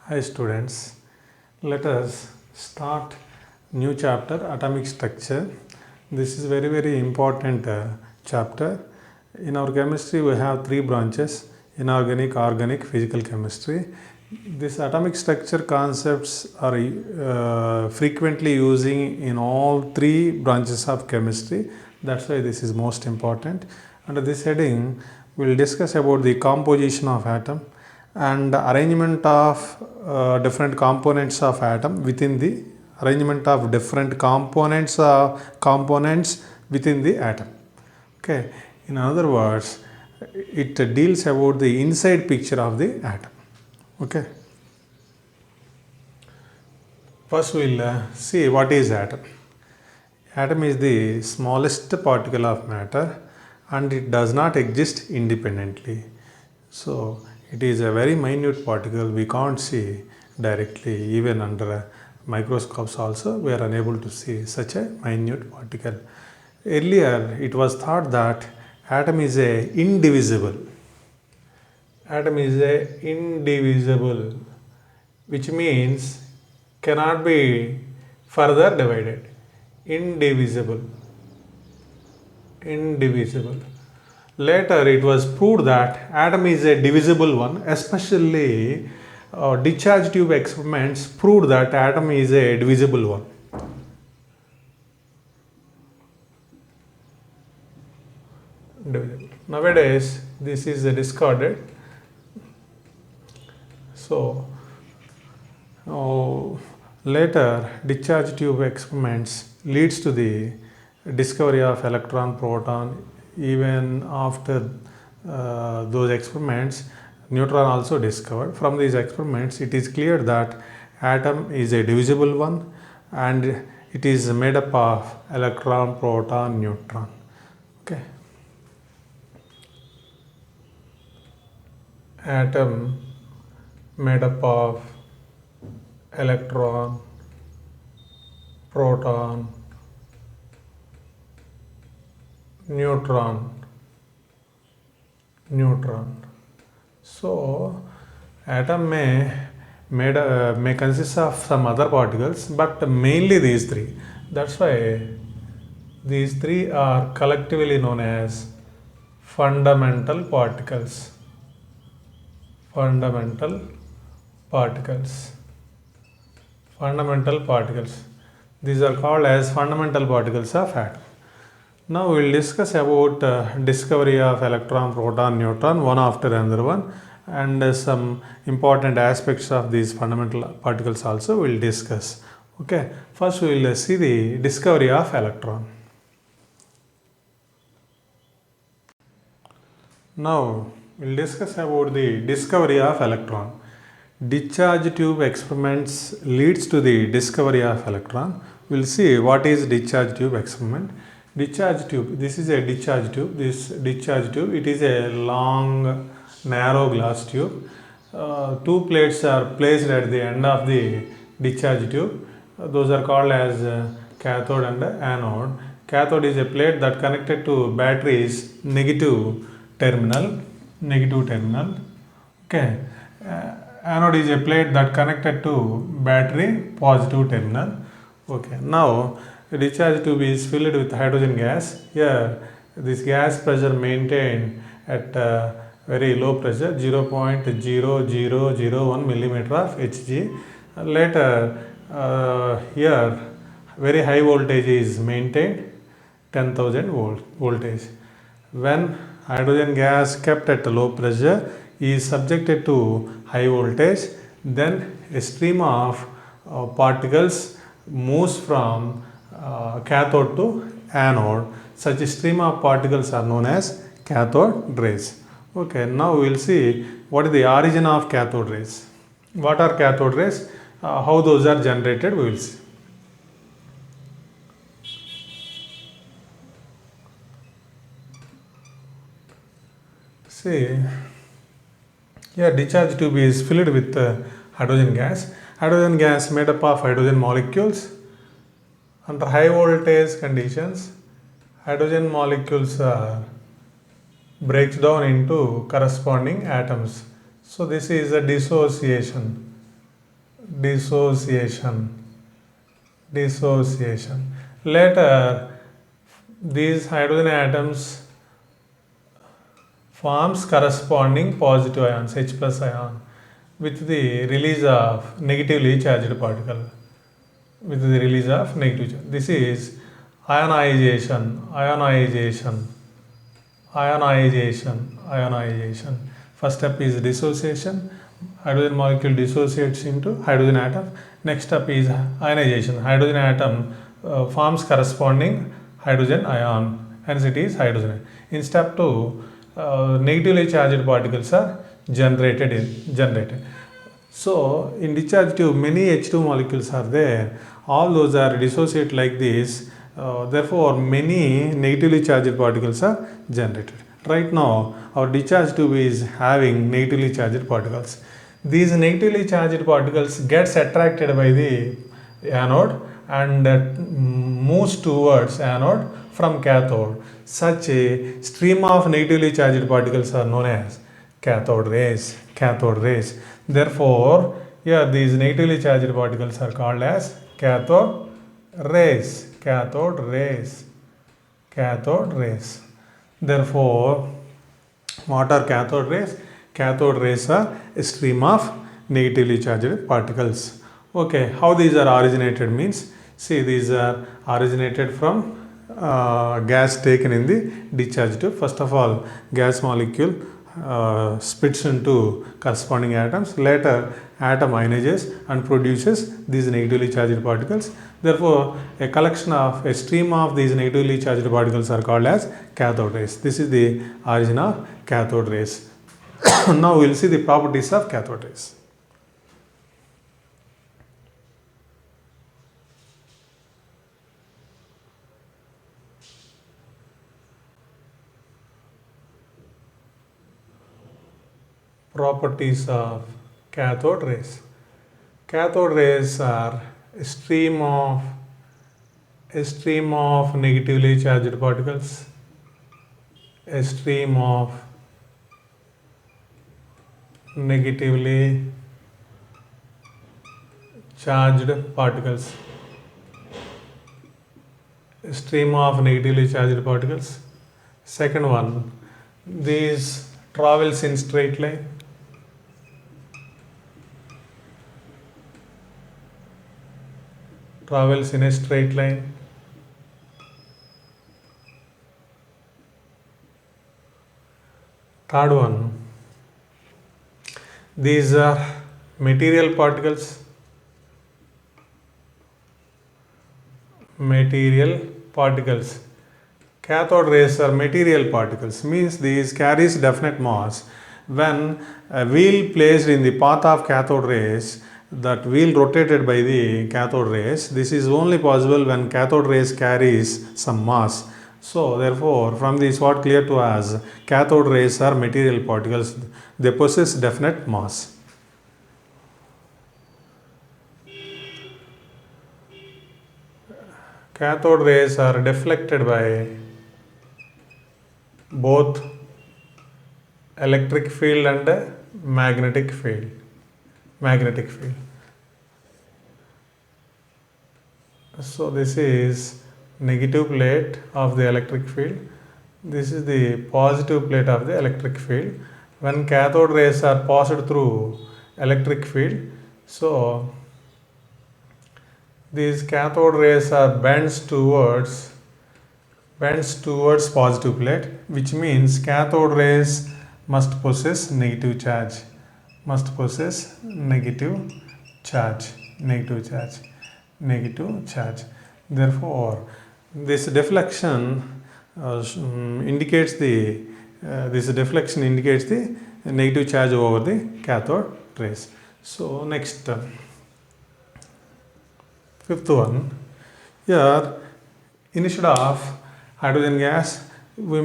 Hi students, let us start new chapter atomic structure. This is very important chapter. In our chemistry we have three branches: inorganic, organic, physical chemistry. This atomic structure concepts are frequently using in all three branches of chemistry. That's why this is most important. Under this heading we will discuss about the composition of atom and arrangement of different components of atom within the arrangement of different components within the atom. Okay, in other words, it deals about the inside picture of the atom. Okay, first we'll see what is atom. Atom is the smallest particle of matter and it does not exist independently. So it is a very minute particle, we can't see directly, even under microscopes also we are unable to see such a minute particle. Earlier it was thought that atom is a indivisible. Atom is a indivisible, which means cannot be further divided. Indivisible. Later it was proved that atom is a divisible one, especially discharge tube experiments proved that atom is a divisible one. Nowadays this is discarded. So later discharge tube experiments leads to the discovery of electron, proton. Even after those experiments, neutron also discovered. From these experiments it is clear that atom is a divisible one and it is made up of electron, proton, neutron. Okay, atom made up of electron, proton, neutron. So atom may consist of some other particles, but mainly these three. That's why these three are collectively known as fundamental particles. Fundamental particles. These are called as fundamental particles of atom. Now we will discuss about discovery of electron, proton, neutron, one after another one, and some important aspects of these fundamental particles also we will discuss. Okay, first we will see the discovery of electron. Now we will discuss about the discovery of electron. Discharge tube experiments leads to the discovery of electron. We will see what is discharge tube experiment. Discharge tube, this is a discharge tube. This discharge tube, it is a long narrow glass tube. Two plates are placed at the end of the discharge tube. Those are called as cathode and anode. Cathode is a plate that connected to battery's negative terminal. Okay, anode is a plate that connected to battery positive terminal. Okay, now the discharge tube is filled with hydrogen gas. Here this gas pressure maintained at very low pressure, 0.0001 millimeter of Hg. Later here very high voltage is maintained, 10,000 voltage. When hydrogen gas kept at low pressure is subjected to high voltage, then a stream of particles moves from cathode to anode. Such a stream of particles are known as cathode rays. Okay, now we will see what is the origin of cathode rays. What are cathode rays? How those are generated, we will see. See, here discharge tube is filled with hydrogen gas. Hydrogen gas made up of hydrogen molecules. Under high voltage conditions, hydrogen molecules breaks down into corresponding atoms. So this is a dissociation. dissociation. Later, these hydrogen atoms forms corresponding positive ions, H plus ion, with the release of negatively charged particle. With the release of negative charge. This is ionization. First step is dissociation. Hydrogen molecule dissociates into hydrogen atom. Next step is ionization. Hydrogen atom forms corresponding hydrogen ion, hence it is hydrogen. In step 2, negatively charged particles are generated. So in discharge tube many H2 molecules are there, all those are dissociate like this, therefore many negatively charged particles are generated. Right now our discharge tube is having negatively charged particles. These negatively charged particles gets attracted by the anode and moves towards anode from cathode. Such a stream of negatively charged particles are known as cathode rays. Therefore, here these negatively charged particles are called as cathode rays. Therefore, what are cathode rays? Cathode rays are a stream of negatively charged particles. Okay, how these are originated means, see, these are originated from gas taken in the discharge tube. First of all, gas molecule splits into corresponding atoms. Later, atom ionizes and produces these negatively charged particles. Therefore, a stream of these negatively charged particles are called as cathode rays. This is the origin of cathode rays. Now we will see the properties of cathode rays. Properties of cathode rays. Cathode rays are a stream of negatively charged particles. A stream of negatively charged particles. A stream of negatively charged particles. Second one, these travels in straight line. Travels in a straight line. Third one, these are material particles. Cathode rays are material particles, means these carries definite mass. When a wheel placed in the path of cathode rays, that wheel rotated by the cathode rays, this is only possible when cathode rays carries some mass. So therefore, from this what clear to us, cathode rays are material particles, they possess definite mass. Cathode rays are deflected by both electric field and magnetic field. So this is negative plate of the electric field. This is the positive plate of the electric field. When cathode rays are passed through electric field, so these cathode rays are bends towards positive plate, which means cathode rays must possess negative charge. Therefore, this deflection indicates the negative charge over the cathode rays. So next, fifth one, here instead of hydrogen gas, we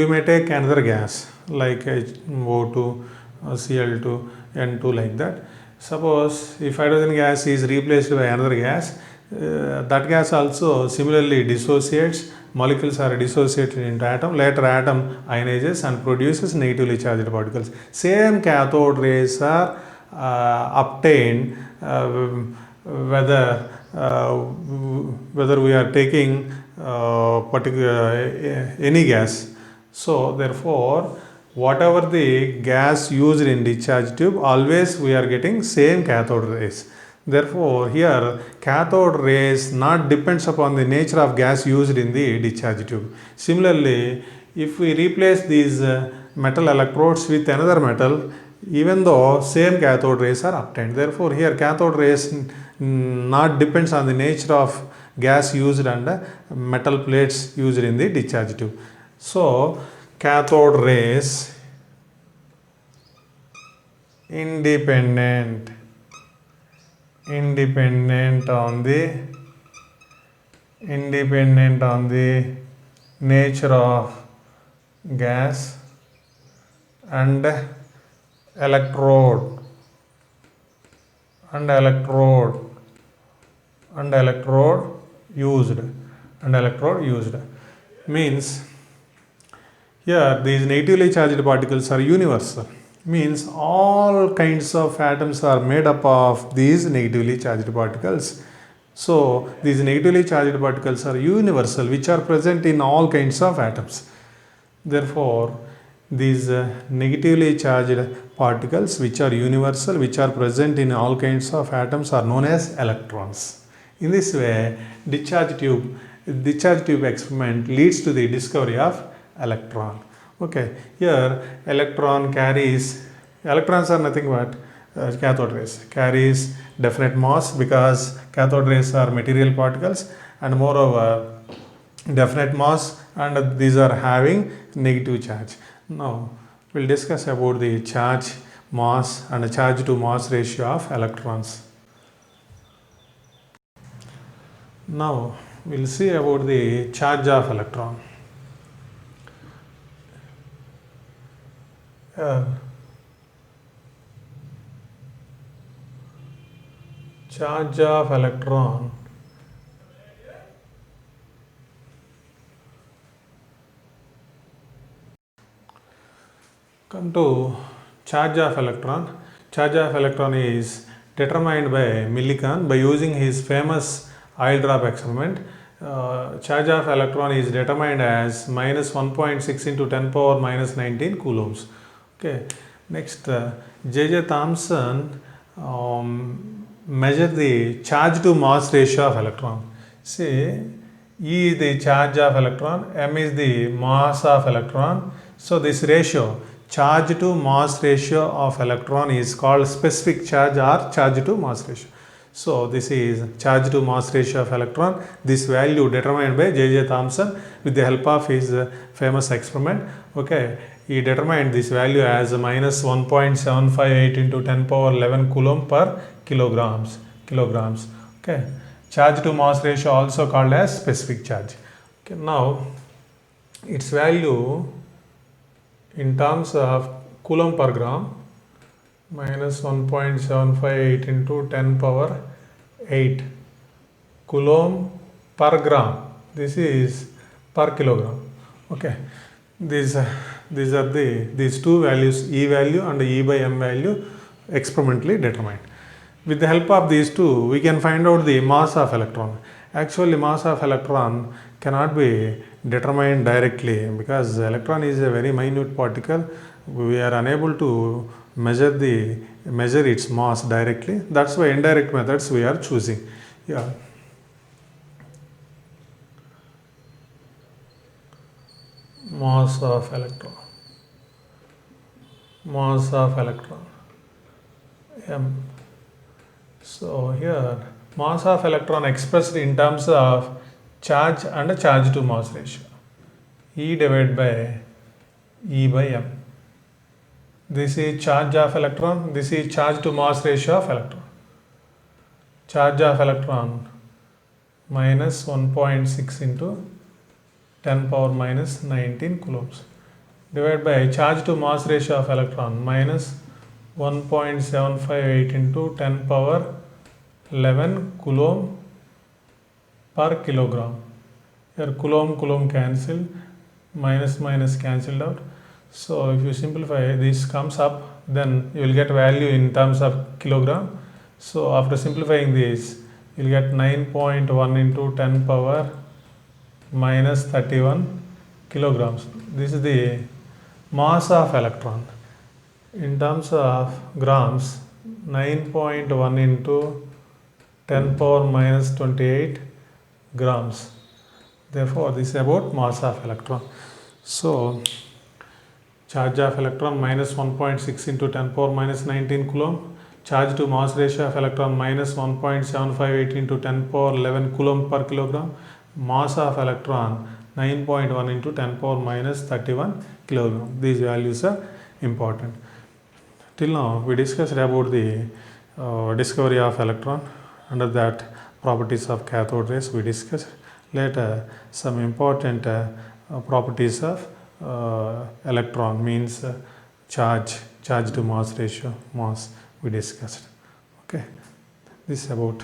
may take another gas like O2, Cl2, N2, like that. Suppose if hydrogen gas is replaced by another gas, that gas also similarly dissociates, molecules are dissociated into atom, later atom ionizes and produces negatively charged particles. Same cathode rays are obtained whether whether we are taking particular any gas. So therefore, whatever the gas used in discharge tube, always we are getting same cathode rays. Therefore, here cathode rays not depends upon the nature of gas used in the discharge tube. Similarly, if we replace these metal electrodes with another metal, even though same cathode rays are obtained. Therefore, here cathode rays not depends on the nature of gas used and metal plates used in the discharge tube. So, cathode rays independent on the nature of gas and electrode used means here these negatively charged particles are universal, means all kinds of atoms are made up of these negatively charged particles. So these negatively charged particles are universal, which are present in all kinds of atoms. Therefore, these negatively charged particles which are universal, which are present in all kinds of atoms, are known as electrons. In this way, discharge tube experiment leads to the discovery of electron. Okay, here electrons are nothing but cathode rays, carries definite mass because cathode rays are material particles, and moreover definite mass, and these are having negative charge. Now we'll discuss about the charge, mass and charge to mass ratio of electrons. Now we'll see about the charge of electron. Charge of electron come to charge of electron. Charge of electron is determined by Millikan by using his famous oil drop experiment. Charge of electron is determined as minus 1.6 into 10 power minus 19 coulombs. Okay. Next, J.J. Thomson measured the charge to mass ratio of electron. See, E is the charge of electron, M is the mass of electron. So this ratio, charge to mass ratio of electron, is called specific charge or charge to mass ratio. So this is charge to mass ratio of electron. This value determined by J.J. Thomson with the help of his famous experiment. Okay, he determined this value as minus 1.758 into 10 power 11 coulomb per kilograms. Okay, charge to mass ratio also called as specific charge. Okay, now its value in terms of coulomb per gram, minus 1.758 into 10 power 8 coulomb per gram. This is per kilogram. Okay, these are these two values, E value and E by M value, experimentally determined. With the help of these two, we can find out the mass of electron. Actually, mass of electron cannot be determined directly because electron is a very minute particle. We are unable to measure its mass directly. That's why indirect methods we are choosing. Yeah. Mass of electron. M. So here mass of electron expressed in terms of charge and charge to mass ratio, E divided by E by M. This is charge of electron, this is charge to mass ratio of electron. Charge of electron minus 1.6 into 10 power minus 19 coulombs divided by charge to mass ratio of electron minus 1.758 into 10 power 11 coulomb per kilogram. Here coulomb cancelled, minus cancelled out. So if you simplify, this comes up, then you will get value in terms of kilogram. So after simplifying this, you will get 9.1 into 10 power minus 31 kilograms. This is the mass of electron. In terms of grams, 9.1 into 10 power minus 28 grams. Therefore, this is about mass of electron. So, charge of electron minus 1.6 into 10 power minus 19 coulomb. Charge to mass ratio of electron minus 1.758 into 10 power 11 coulomb per kilogram. Mass of electron 9.1 into 10 power minus 31 kilogram. These values are important. Till now, we discussed about the discovery of electron. Under that, properties of cathode rays we discussed. Later, some important properties of electron means charge to mass ratio, mass we discussed. Okay, this is about